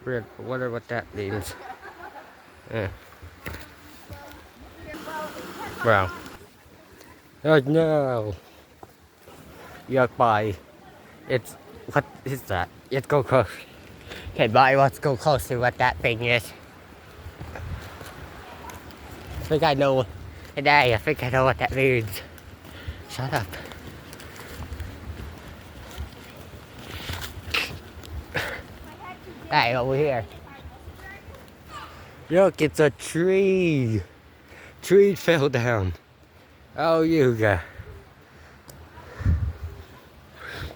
Weird. I wonder what that means. Yeah. Wow. Oh no! Yuck, bye. It's. What is that? Let's go close. Okay, bye. Let's go close to what that thing is. I think I know. Hey, I think I know what that means. Shut up. Hey, over here. Look, it's a tree. Tree fell down. Oh, you go.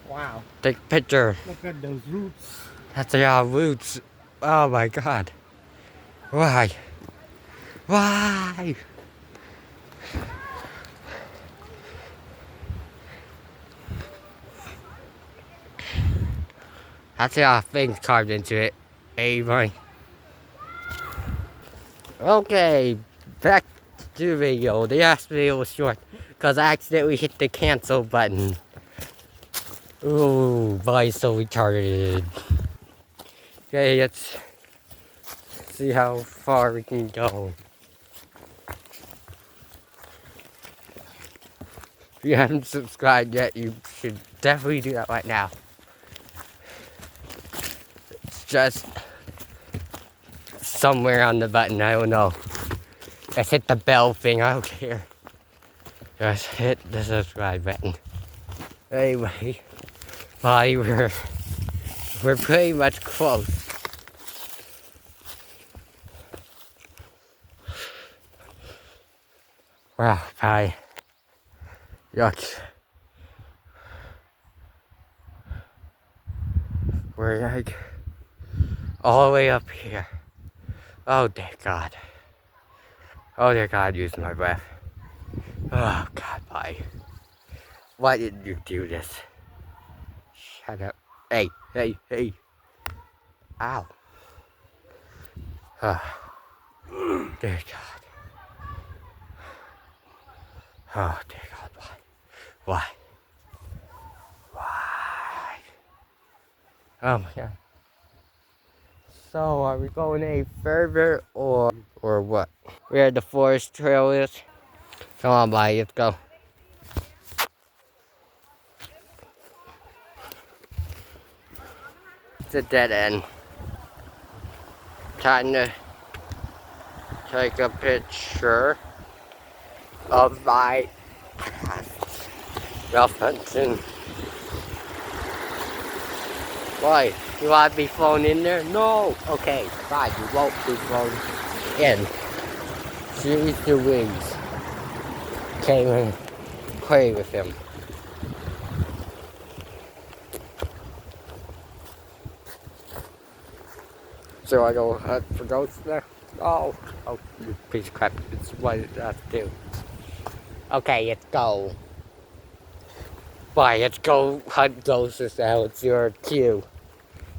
Wow. Take a picture. Look at those roots. That's our roots. Oh my god. Why? Why? That's our things carved into it. Hey, boy. Okay, back to the video. The last video was short because I accidentally hit the cancel button. Ooh, boy, so retarded. Okay, let's see how far we can go. If you haven't subscribed yet, you should definitely do that right now. It's just somewhere on the button, I don't know. Just hit the bell thing, I don't care. Just hit the subscribe button. Anyway, bye, we're pretty much close. Wow, bye. Yuck. We're like all the way up here. Oh dear God. Oh dear God, use my breath. Oh God, bye. Why did you do this? Shut up. Hey, hey, hey. Ow. Oh, dear God. Oh dear God, why? Why? Why? Oh my God. So, are we going any further or what? Where the forest trail is? Come on, bye, let's go. It's a dead end. Time to take a picture of my Ralph Hudson. Why? You want to be flown in there? No! Okay, fine, you won't be flown in. Use your wings. Came and play with him. So I go hunt for ghosts there? Oh, you piece of crap. It's what I have to do. Okay, let's go. Bye, let's go hunt ghosts now. It's your cue.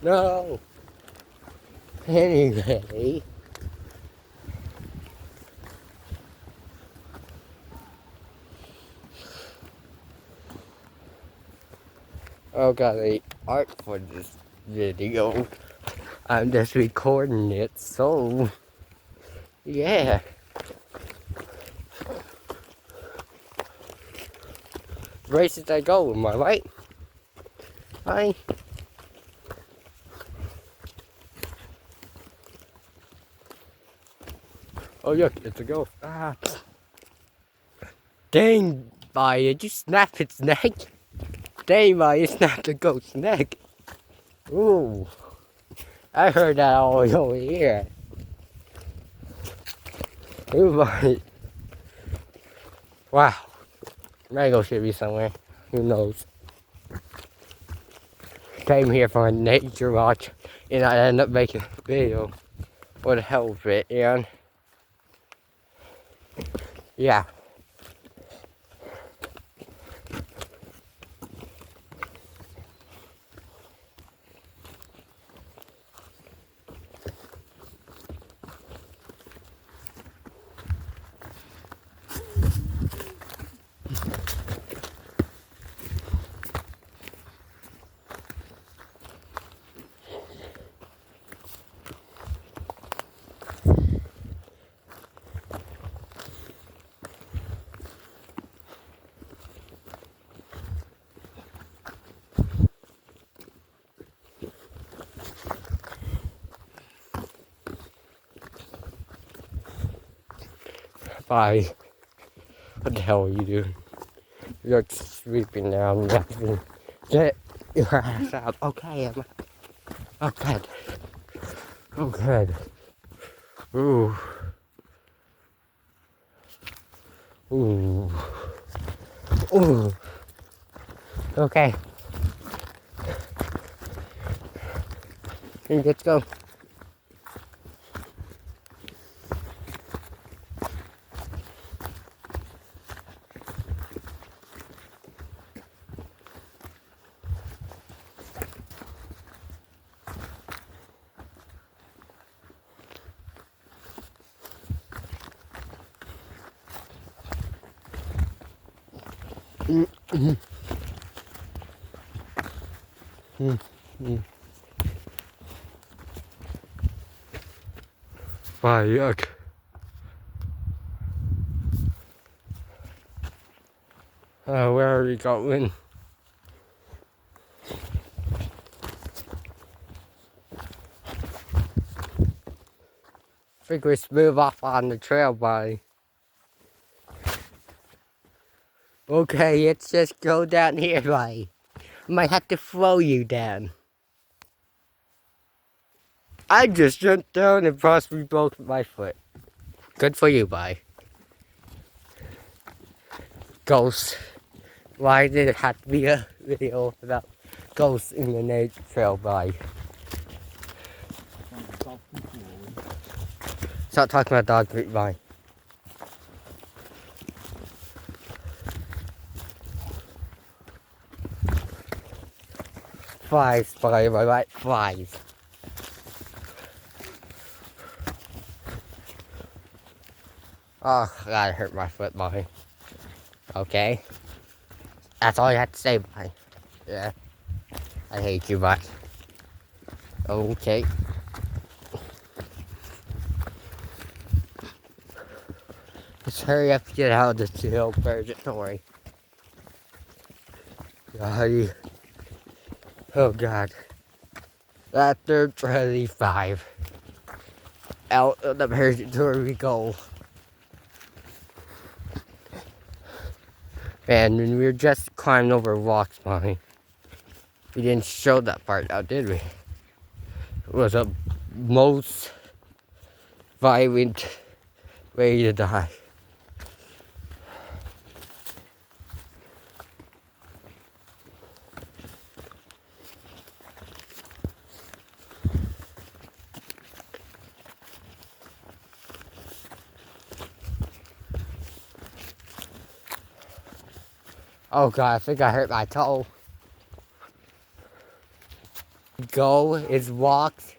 No! Anyway. Oh god, the art for this video. I'm just recording it, so yeah. Races I go, am I right? Hi. Oh look, it's a ghost. Ah. Dang, bye, did you snap its neck? Dang, bye, you snapped the ghost's neck. Ooh. I heard that all the way over here. Ooh, bye. Wow. Mangle should be somewhere. Who knows? Came here for a nature watch and I ended up making a video for the hell of it, and yeah. Bye. What the hell are you doing? You're sweeping down nothing. Get your ass out. Okay, Emma. Oh, good. Oh, good. Ooh. Ooh. Ooh. Okay. Let's go. Bye, yuck. Where are we going? I think we move off on the trail, buddy. Okay, let's just go down here, buddy. Might have to throw you down. I just jumped down and possibly broke my foot. Good for you, buddy. Ghosts. Why did it have to be a video about ghosts in the nature trail, buddy? Stop talking about dog meat, buddy. Flies, buddy, my right, flies. Oh, that hurt my foot, buddy. Okay. That's all you have to say, buddy. Yeah. I hate you, buddy. Okay. Just hurry up and get out of the jail purgatory. Oh, God. After 25. Out of the purgatory we go. And when we were just climbing over rocks, mommy, we didn't show that part out, did we? It was a most violent way to die. Oh God, I think I hurt my toe. Go is walks.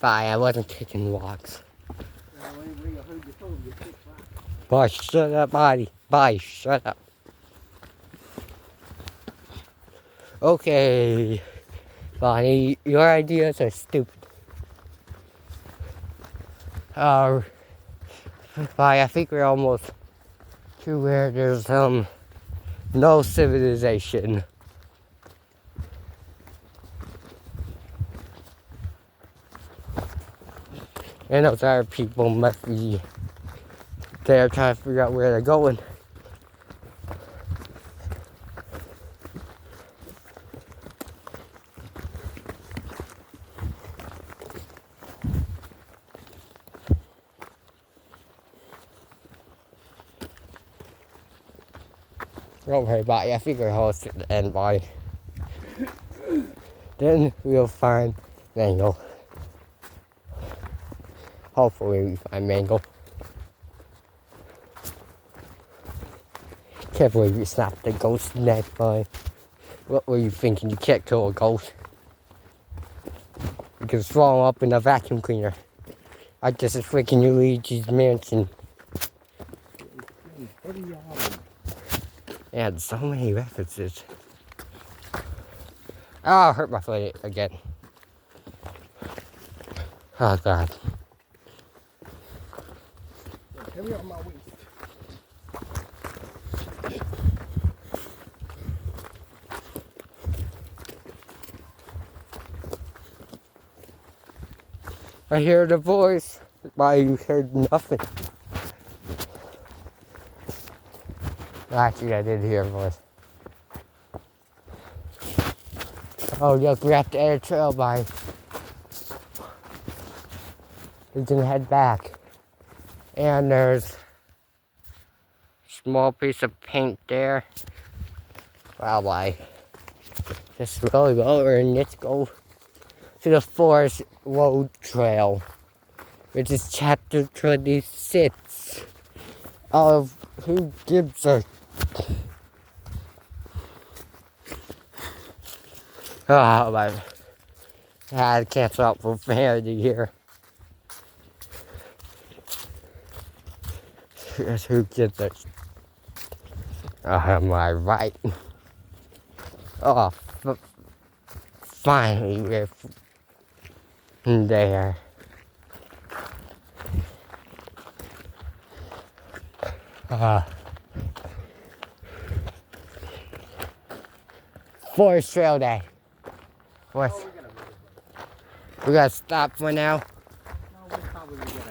Bye, I wasn't kicking walks. Bye, shut up, buddy. Bye, shut up. Okay, Bonnie, your ideas are stupid. Bye, I think we're almost to where there's no civilization. And those other people must be there trying to figure out where they're going. Don't worry about it, I figure I'll host at the end, bye. Then we'll find Mangle. Hopefully we find Mangle. Can't believe you snapped the ghost neck, boy. What were you thinking? You can't kill a ghost. You can throw him up in a vacuum cleaner. I just a freaking Luigi's Mansion. Yeah, so many references. Oh, I hurt my foot again. Oh God. Heavy on my waist. I hear the voice. Why you heard nothing? Actually, I did hear a voice. Oh, look, we're at the air trail by. We can head back. And there's a small piece of paint there. Wow, why? Just go over and let's go to the Forest Road Trail, which is chapter 26 of Who Gives a... Oh, my... I had to cancel out for profanity here. Here's Who Gives a... Oh, am I right? Oh, finally we're there. Forest Trail Day. What? We gotta stop for now. No, we're probably gonna get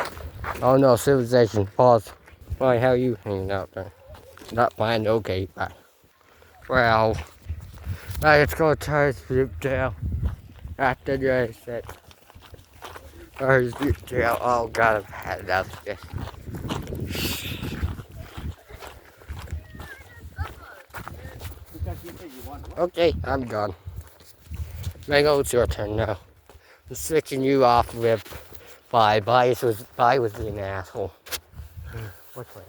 ahead. Oh no, civilization. Pause. Why, how you hanging out there? Not fine, okay, bye. Well, let's go to the trail. After the set. Or the trail. Oh god, I've had enough of this. Okay, I'm gone. Mango, it's your turn now. I'm switching you off with Bye. Bye was being an asshole. Which way?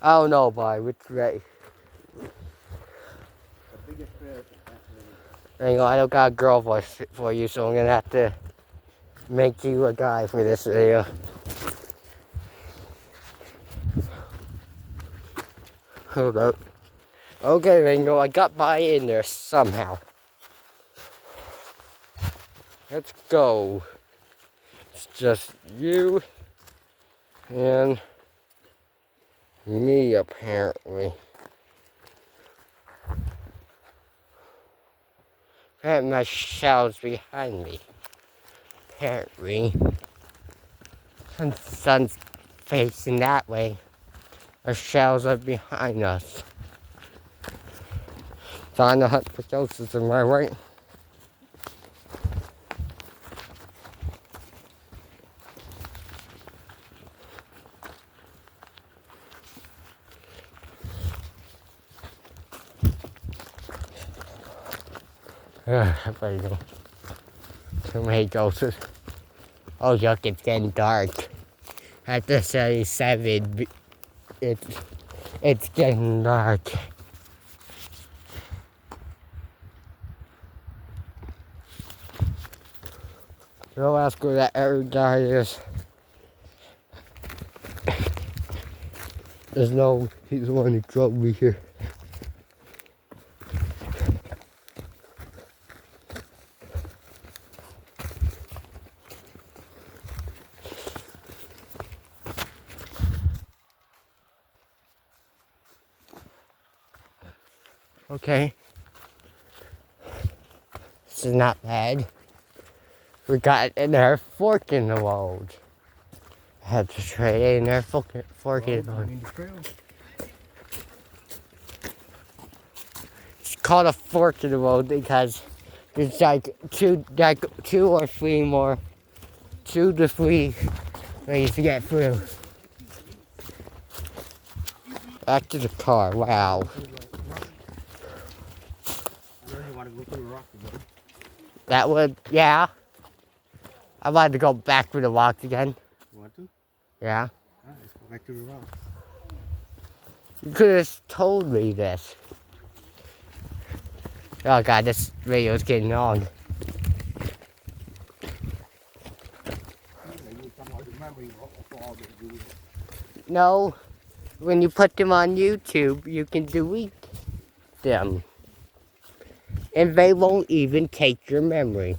Oh no, Bye, which way? Mango, I don't got a girl voice for you, so I'm gonna have to make you a guy for this video. Hold up. Okay, Mango, I got Bye in there somehow. Let's go. It's just you and me, apparently. And my shell's behind me. Apparently. And the sun's facing that way. Our shells are behind us. Trying to hunt for ghosts, am I right? There you go. Too many ghosts. Oh look, it's getting dark. After 37, it's getting dark. Go ask where that other guy is. There's no, he's the one who drove me here. Okay. This is not bad. We got another fork in the road. I had to trade in there fork in the road. It's called a fork in the road because there's like two or three more, 2 to 3 ways to get through. Back to the car. Wow. That would, yeah. I wanted to go back through the rocks again. You want to? Yeah. Alright, let's go back to the rock. You could have told me this. Oh god, this video is getting long. No, when you put them on YouTube, you can delete them. And they won't even take your memory.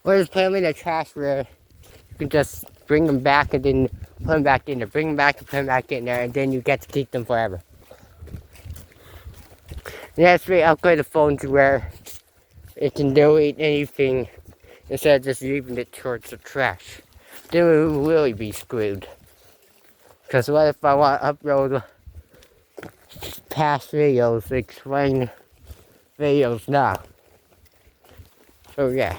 Or just put them in the trash where you can just bring them back and then put them back in there. Bring them back and put them back in there, and then you get to keep them forever. And that's really upgrade the phone to where It can delete anything instead of just leaving it towards the trash. Then we will really be screwed. Because what if I want to upload past videos, explain videos now? So yeah.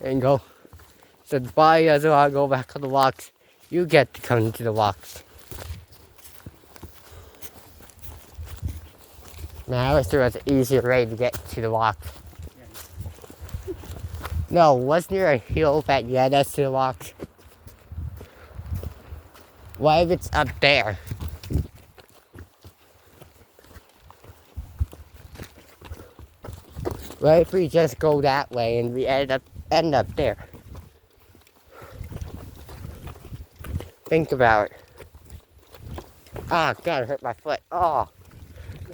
And go. So the body doesn't want to go back on the walks. You get to come to the walks. Now I wish there was an easier way to get to the walks. No, wasn't there a hill that led us to the walks? What if it's up there? What if we just go that way and we end up there? Think about it. Ah, God, it hurt my foot. Oh.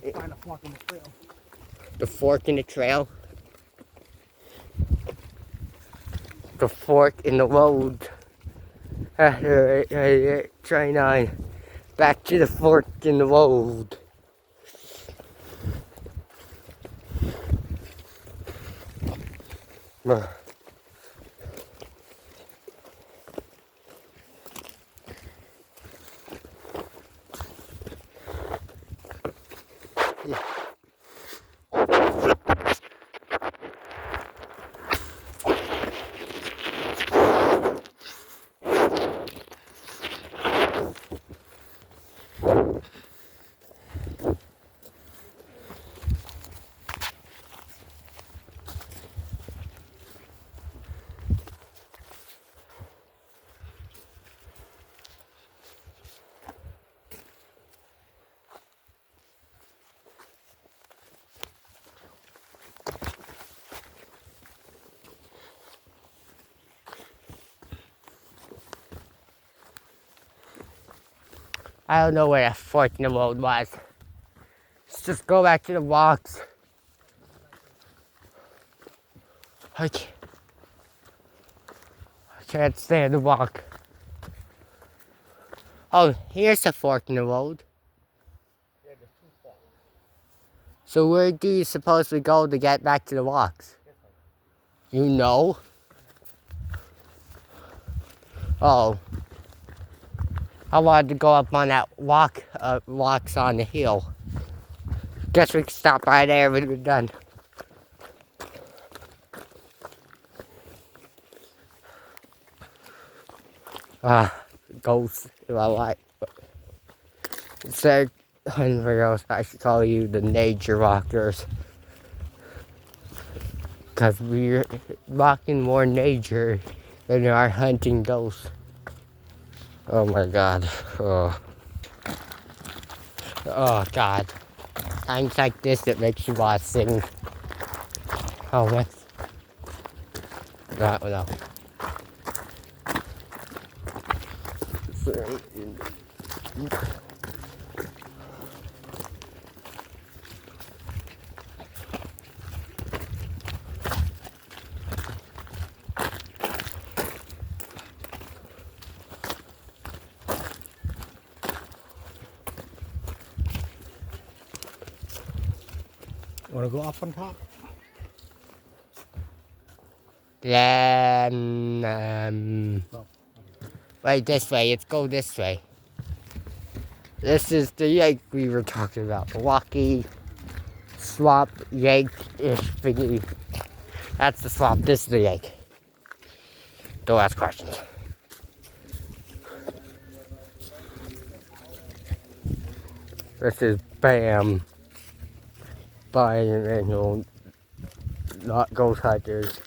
Just find a fork in the trail. The fork in the trail? The fork in the road. Try 9. Back to the fork in the road. I don't know where that fork in the road was. Let's just go back to the walks. I can't stand the walk. Oh, here's a fork in the road. Yeah, there's 2 forks. So where do you supposedly go to get back to the walks? You know? Oh. I wanted to go up on that walks on the hill. Guess we can stop by there when we're done. Ghosts in my life. Instead of hunting for ghosts, I should call you the nature walkers. Because we're walking more nature than we are hunting ghosts. Oh my God. Oh God. Times like this that makes you want to sing. Oh, what? No. Want to go up on top? Then, No. wait, this way. Let's go this way. This is the lake we were talking about. The rocky swamp lake-ish thingy. That's the swamp. This is the lake. Don't ask questions. This is b.a.m. Biannual, not ghost hikers,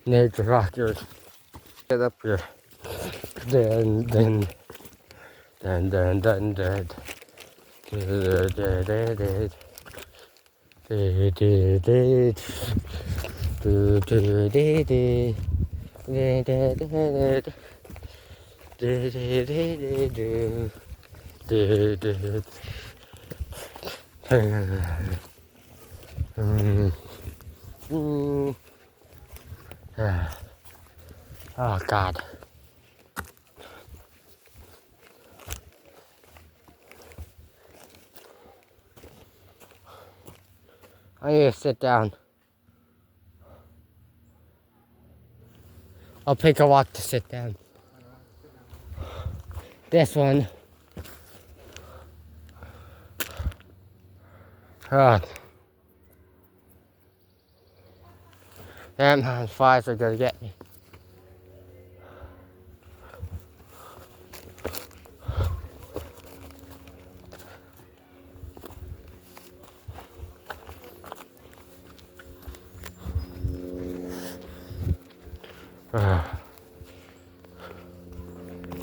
nature rockers. Get up here. Dun. Oh God. I need to sit down. I'll pick a walk to sit down. This one. Oh. Damn, flies are gonna get me.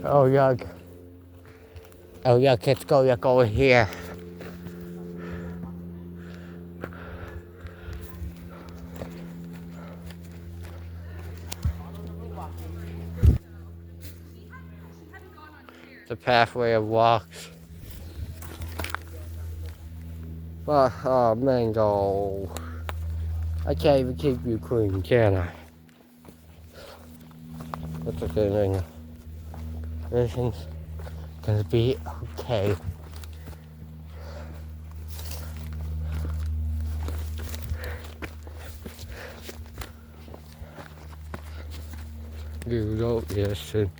Oh yuck. Oh yuck, let's go yuck over here. The pathway of walks. Oh, mango. I can't even keep you clean, can I? That's okay, mango. Everything's gonna be okay. You don't listen.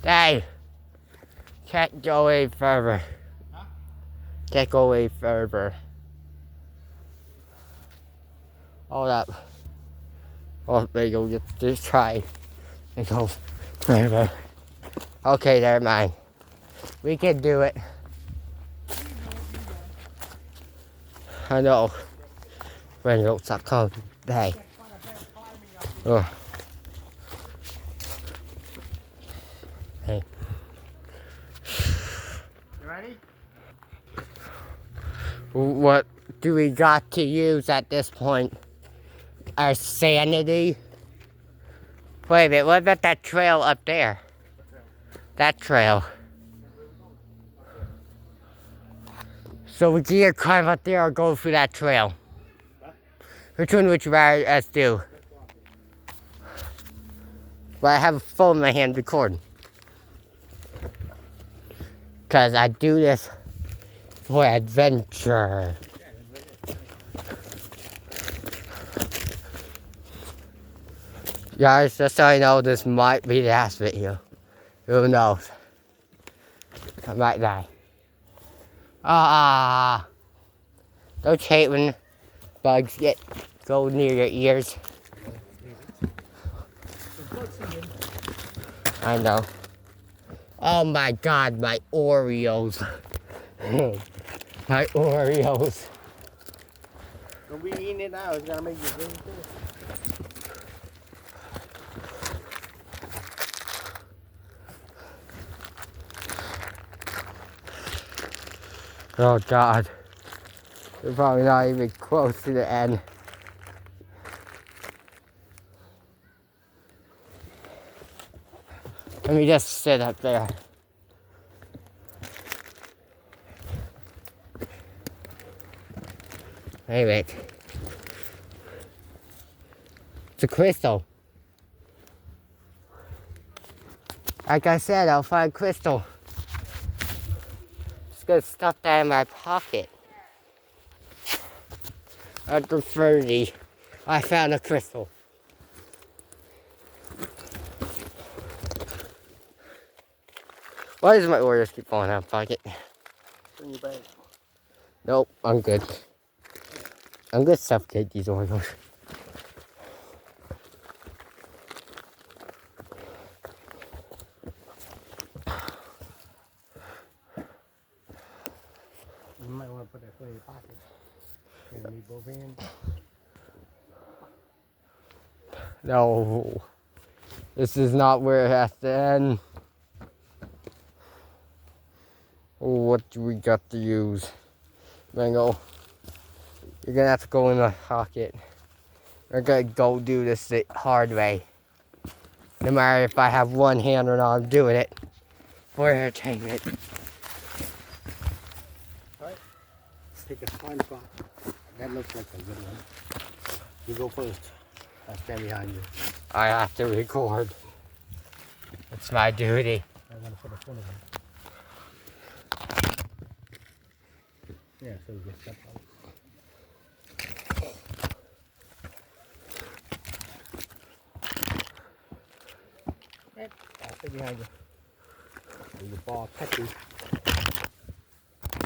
Dave! Can't go any further. Huh? Can't go any further. Hold up. Oh, there you go. Just try and go further. Okay, never mind. We can do it. I know. When it stop cold. Hey. Oh. Hey. You ready? What do we got to use at this point? Our sanity? Wait a minute, what about that trail up there? That trail. So we can either climb up there or go through that trail. Which one would you rather us do? Well, I have a phone in my hand recording. Because I do this for adventure. Guys, just so you know, this might be the last video. Who knows? I might die. Don't hate when bugs go near your ears. I know. Oh my god, my Oreos. My Oreos. Don't be eating it now. It's gonna make you really too. Oh god. We're probably not even close to the end. Let me just sit up there. Hey, wait. It's a crystal. Like I said, I'll find crystal. Just gonna stuff that in my pocket. After 30, I found a crystal. Why does my Oreos keep falling out of my pocket? In your bag. Nope, I'm good. I'm gonna suffocate these Oreos. You might want to put that in your pocket. And leave both hands. No. This is not where it has to end. What do we got to use? Mango. You're gonna have to go in the pocket. We're gonna go do this the hard way. No matter if I have one hand or not, I'm doing it for entertainment. Alright. Take a fine spot. That looks like a good one. You go first. I'll stand behind you. I have to record. It's my duty. I want to put a phone in. Yeah, so you get step on. Right, I'll stay behind you. Your ball catches.